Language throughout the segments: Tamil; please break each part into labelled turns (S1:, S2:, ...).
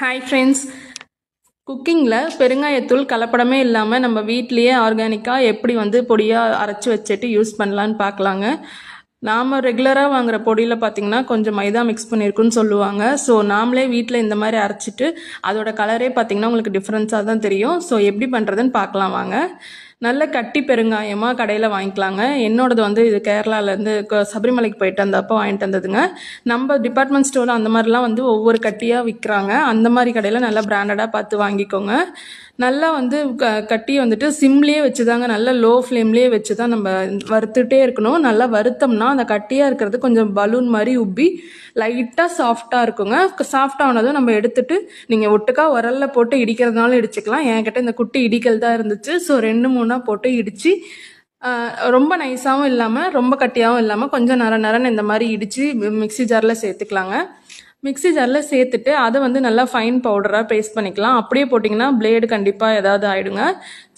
S1: ஹாய் ஃப்ரெண்ட்ஸ், குக்கிங்கில் பெருங்காயத்தூள் கலப்படமே இல்லாமல் நம்ம வீட்லேயே ஆர்கானிக்காக எப்படி பொடியாக அரைச்சி வச்சுட்டு யூஸ் பண்ணலான்னு பார்க்கலாங்க. நாம் ரெகுலராக வாங்குகிற பொடியில் பார்த்திங்கன்னா கொஞ்சம் மைதா மிக்ஸ் பண்ணியிருக்குன்னு சொல்லுவாங்க. ஸோ நாமளே வீட்டில் இந்த மாதிரி அரைச்சிட்டு அதோட கலரே பார்த்திங்கன்னா உங்களுக்கு டிஃப்ரென்ஸாக தான் தெரியும். ஸோ எப்படி பண்ணுறதுன்னு பார்க்கலாம் வாங்க. நல்ல கட்டி பெருங்காயமாக கடையில் வாங்கிக்கலாங்க. என்னோடது இது கேரளாலேருந்து சபரிமலைக்கு போயிட்டு வந்தப்போ வாங்கிட்டு வந்ததுங்க. நம்ம டிபார்ட்மெண்ட் ஸ்டோரில் அந்த மாதிரிலாம் ஒவ்வொரு கட்டியாக விற்கிறாங்க. அந்த மாதிரி கடையில் நல்லா பிராண்டடாக பார்த்து வாங்கிக்கோங்க. நல்லா கட்டி சிம்லேயே வச்சு தாங்க, நல்லா லோ ஃப்ளேம்லேயே வச்சு தான் நம்ம வறுத்துட்டே இருக்கணும். நல்லா வறுத்தோம்னா அந்த கட்டியாக இருக்கிறது கொஞ்சம் பலூன் மாதிரி உப்பி லைட்டாக சாஃப்டாக இருக்குங்க. சாஃப்டானதும் நம்ம எடுத்துட்டு நீங்கள் ஒட்டுக்கா உரலில் போட்டு இடிக்கிறதுனால இடிச்சுக்கலாம். என்கிட்ட இந்த குட்டி இடிக்கல் தான் இருந்துச்சு. ஸோ 2-3 போட்டு இடித்து ரொம்ப நைஸாகவும் இல்லாமல் ரொம்ப கட்டியாகவும் இல்லாமல் கொஞ்சம் நரன்னு இந்த மாதிரி இடித்து மிக்ஸி ஜாரில் சேர்த்துக்கலாங்க. மிக்ஸி ஜாரில் சேர்த்துட்டு அதை நல்லா ஃபைன் பவுடராக பேஸ்ட் பண்ணிக்கலாம். அப்படியே போட்டிங்கன்னா பிளேடு கண்டிப்பாக ஏதாவது ஆகிடுங்க.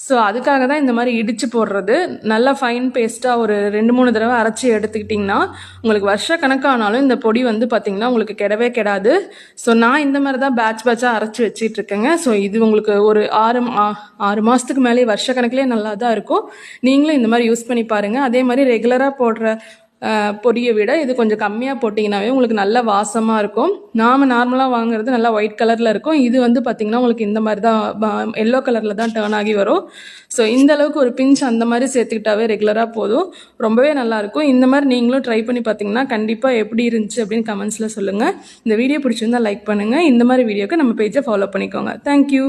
S1: ஸோ அதுக்காக தான் இந்த மாதிரி இடித்து போடுறது. நல்லா ஃபைன் பேஸ்ட்டாக ஒரு 2-3 தடவை அரைச்சி எடுத்துக்கிட்டிங்கன்னா உங்களுக்கு வருஷ கணக்கானாலும் இந்த பொடி பார்த்திங்கன்னா உங்களுக்கு கெடவே கெடாது. ஸோ நான் இந்த மாதிரி தான் பேட்சாக அரைச்சி வச்சிட்ருக்கேங்க. ஸோ இது உங்களுக்கு ஒரு 6 மாதத்துக்கு மேலே வருஷ கணக்கிலே நல்லா தான் இருக்கும். நீங்களும் இந்த மாதிரி யூஸ் பண்ணி பாருங்கள். அதே மாதிரி ரெகுலராக போடுற பொடியை விட இது கொஞ்சம் கம்மியாக போட்டிங்கனாவே உங்களுக்கு நல்ல வாசமாக இருக்கும். நாம் நார்மலாக வாங்குறது நல்லா ஒயிட் கலரில் இருக்கும். இது பார்த்திங்கன்னா உங்களுக்கு இந்த மாதிரி தான் எல்லோ கலரில் தான் டேர்ன் ஆகி வரும். ஸோ இந்த அளவுக்கு ஒரு பிஞ்ச் அந்த மாதிரி சேர்த்துக்கிட்டாவே ரெகுலராக போதும். ரொம்பவே நல்லாயிருக்கும். இந்த மாதிரி நீங்களும் ட்ரை பண்ணி பார்த்தீங்கன்னா கண்டிப்பாக எப்படி இருந்துச்சு அப்படின்னு கமெண்ட்ஸில் சொல்லுங்கள். இந்த வீடியோ பிடிச்சிருந்தா லைக் பண்ணுங்கள். இந்த மாதிரி வீடியோக்கு நம்ம பேஜை ஃபாலோ பண்ணிக்கோங்க. தேங்க்யூ.